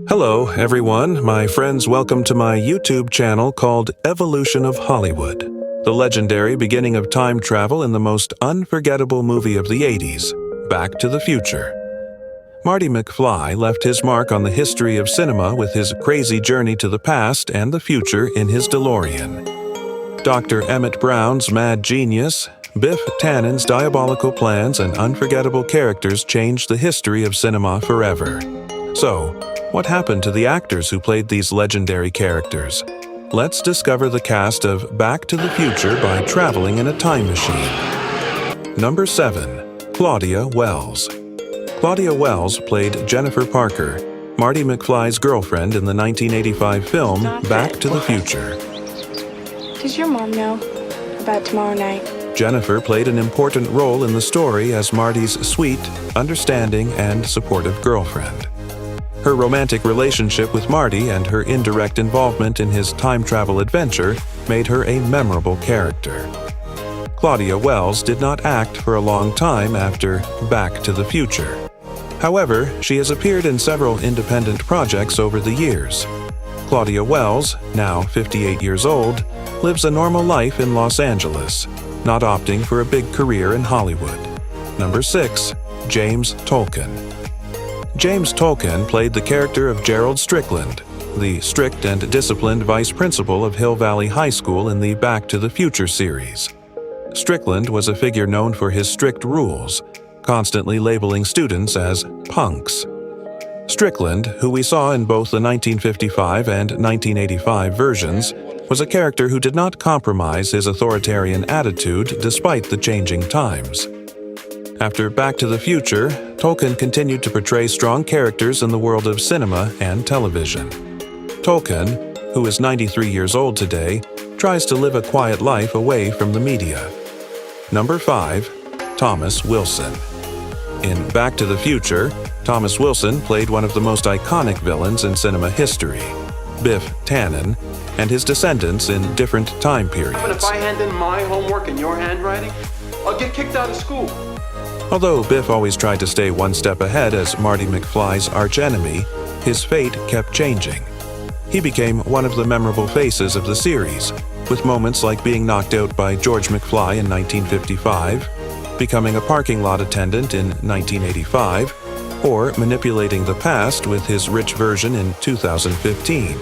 Hello, everyone. My friends, welcome to my YouTube channel called Evolution of Hollywood, the legendary beginning of time travel in the most unforgettable movie of the 80s, Back to the Future. Marty McFly left his mark on the history of cinema with his crazy journey to the past and the future in his DeLorean. Dr. Emmett Brown's mad genius, Biff Tannen's diabolical plans, and unforgettable characters changed the history of cinema forever. So, what happened to the actors who played these legendary characters? Let's discover the cast of Back to the Future by traveling in a time machine. Number 7. Claudia Wells. Claudia Wells played Jennifer Parker, Marty McFly's girlfriend in the 1985 film Back to the Future. Does your mom know about tomorrow night? Jennifer played an important role in the story as Marty's sweet, understanding, and supportive girlfriend. Her romantic relationship with Marty and her indirect involvement in his time travel adventure made her a memorable character. Claudia Wells did not act for a long time after Back to the Future. However, she has appeared in several independent projects over the years. Claudia Wells, now 58 years old, lives a normal life in Los Angeles, not opting for a big career in Hollywood. Number 6. James Tolkan. James Tolkan played the character of Gerald Strickland, the strict and disciplined vice principal of Hill Valley High School in the Back to the Future series. Strickland was a figure known for his strict rules, constantly labeling students as punks. Strickland, who we saw in both the 1955 and 1985 versions, was a character who did not compromise his authoritarian attitude despite the changing times. After Back to the Future, Tolkan continued to portray strong characters in the world of cinema and television. Tolkan, who is 93 years old today, tries to live a quiet life away from the media. Number 5. Thomas Wilson. In Back to the Future, Thomas Wilson played one of the most iconic villains in cinema history, Biff Tannen, and his descendants in different time periods. But if I hand in my homework in your handwriting, I'll get kicked out of school. Although Biff always tried to stay one step ahead as Marty McFly's archenemy, his fate kept changing. He became one of the memorable faces of the series, with moments like being knocked out by George McFly in 1955, becoming a parking lot attendant in 1985, or manipulating the past with his rich version in 2015.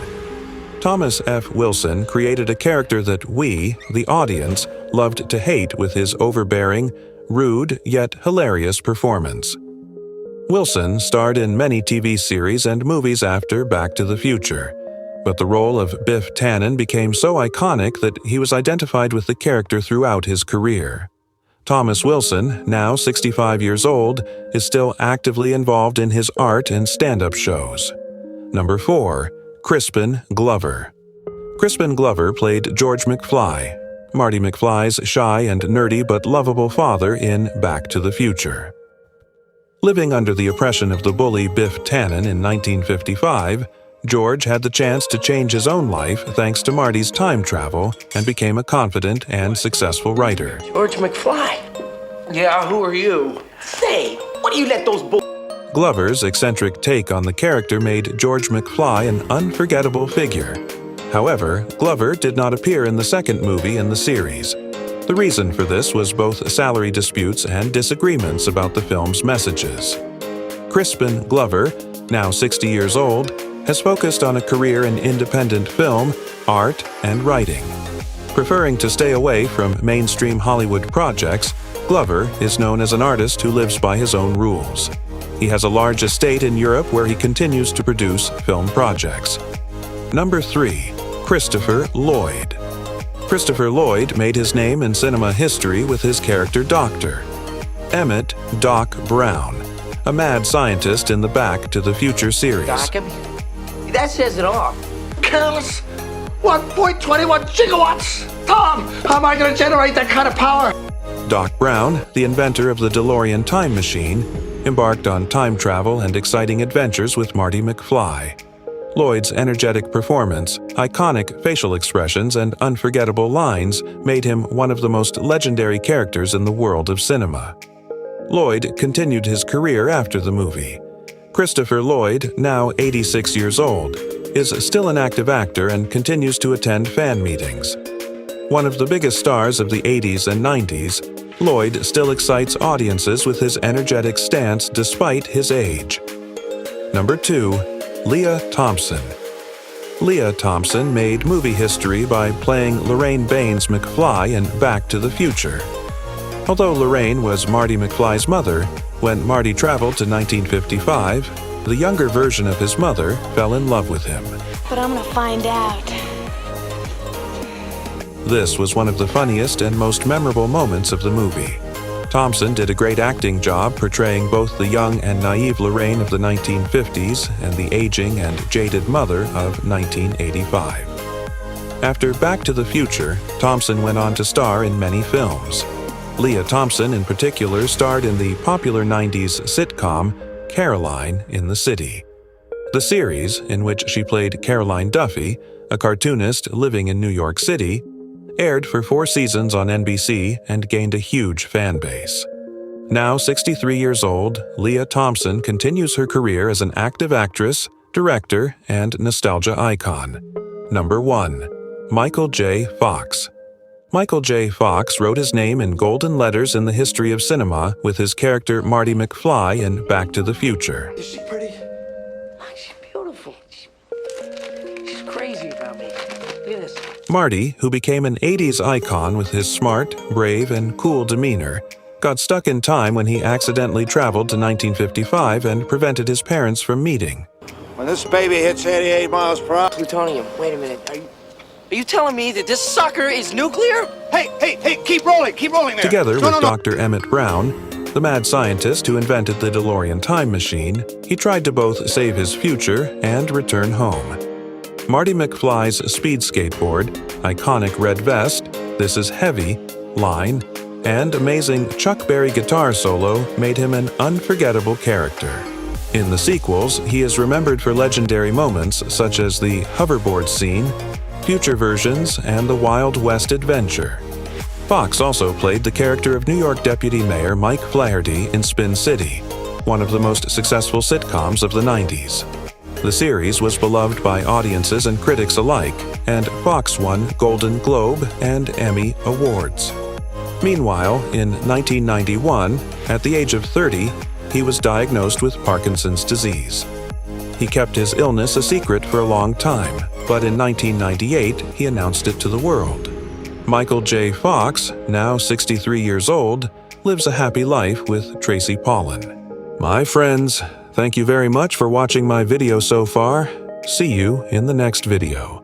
Thomas F. Wilson created a character that we, the audience, loved to hate with his overbearing, rude yet hilarious performance. Wilson starred in many TV series and movies after Back to the Future, but the role of Biff Tannen became so iconic that he was identified with the character throughout his career. Thomas Wilson, now 65 years old, is still actively involved in his art and stand-up shows. Number 4. Crispin Glover. Crispin Glover played George McFly, Marty McFly's shy and nerdy but lovable father in Back to the Future. Living under the oppression of the bully Biff Tannen in 1955, George had the chance to change his own life thanks to Marty's time travel and became a confident and successful writer. George McFly? Yeah, who are you? Say, what do you let those Glover's eccentric take on the character made George McFly an unforgettable figure. However, Glover did not appear in the second movie in the series. The reason for this was both salary disputes and disagreements about the film's messages. Crispin Glover, now 60 years old, has focused on a career in independent film, art, and writing. Preferring to stay away from mainstream Hollywood projects, Glover is known as an artist who lives by his own rules. He has a large estate in Europe where he continues to produce film projects. Number 3. Christopher Lloyd. Christopher Lloyd made his name in cinema history with his character Dr. Emmett Doc Brown, a mad scientist in the Back to the Future series. That says it all. Careless. 1.21 gigawatts! Tom, how am I going to generate that kind of power? Doc Brown, the inventor of the DeLorean time machine, embarked on time travel and exciting adventures with Marty McFly. Lloyd's energetic performance, iconic facial expressions, and unforgettable lines made him one of the most legendary characters in the world of cinema. Lloyd continued his career after the movie. Christopher Lloyd, now 86 years old, is still an active actor and continues to attend fan meetings. One of the biggest stars of the 80s and 90s, Lloyd still excites audiences with his energetic stance despite his age. Number 2. Lea Thompson. Lea Thompson made movie history by playing Lorraine Baines McFly in Back to the Future. Although Lorraine was Marty McFly's mother, when Marty traveled to 1955, the younger version of his mother fell in love with him. But I'm gonna find out. This was one of the funniest and most memorable moments of the movie. Thompson did a great acting job portraying both the young and naive Lorraine of the 1950s and the aging and jaded mother of 1985. After Back to the Future, Thompson went on to star in many films. Lea Thompson in particular starred in the popular 90s sitcom Caroline in the City. The series, in which she played Caroline Duffy, a cartoonist living in New York City, aired for 4 seasons on NBC and gained a huge fan base. Now 63 years old, Lea Thompson continues her career as an active actress, director, and nostalgia icon. Number 1. Michael J. Fox. Michael J. Fox wrote his name in golden letters in the history of cinema with his character Marty McFly in Back to the Future. Is she pretty? She's beautiful. She's crazy about me. Look at this. Marty, who became an 80s icon with his smart, brave, and cool demeanor, got stuck in time when he accidentally traveled to 1955 and prevented his parents from meeting. When this baby hits 88 miles per hour... Plutonium. Wait a minute. Are you telling me that this sucker is nuclear? Hey, keep rolling there. Together No. with Dr. Emmett Brown, the mad scientist who invented the DeLorean time machine, he tried to both save his future and return home. Marty McFly's speed skateboard, iconic red vest, "This is heavy" line, and amazing Chuck Berry guitar solo made him an unforgettable character. In the sequels, he is remembered for legendary moments such as the hoverboard scene, future versions, and the Wild West adventure. Fox also played the character of New York Deputy Mayor Mike Flaherty in Spin City, one of the most successful sitcoms of the 90s. The series was beloved by audiences and critics alike, and Fox won Golden Globe and Emmy awards. Meanwhile, in 1991, at the age of 30, he was diagnosed with Parkinson's disease. He kept his illness a secret for a long time, but in 1998, he announced it to the world. Michael J. Fox, now 63 years old, lives a happy life with Tracy Pollan. My friends, thank you very much for watching my video so far. See you in the next video.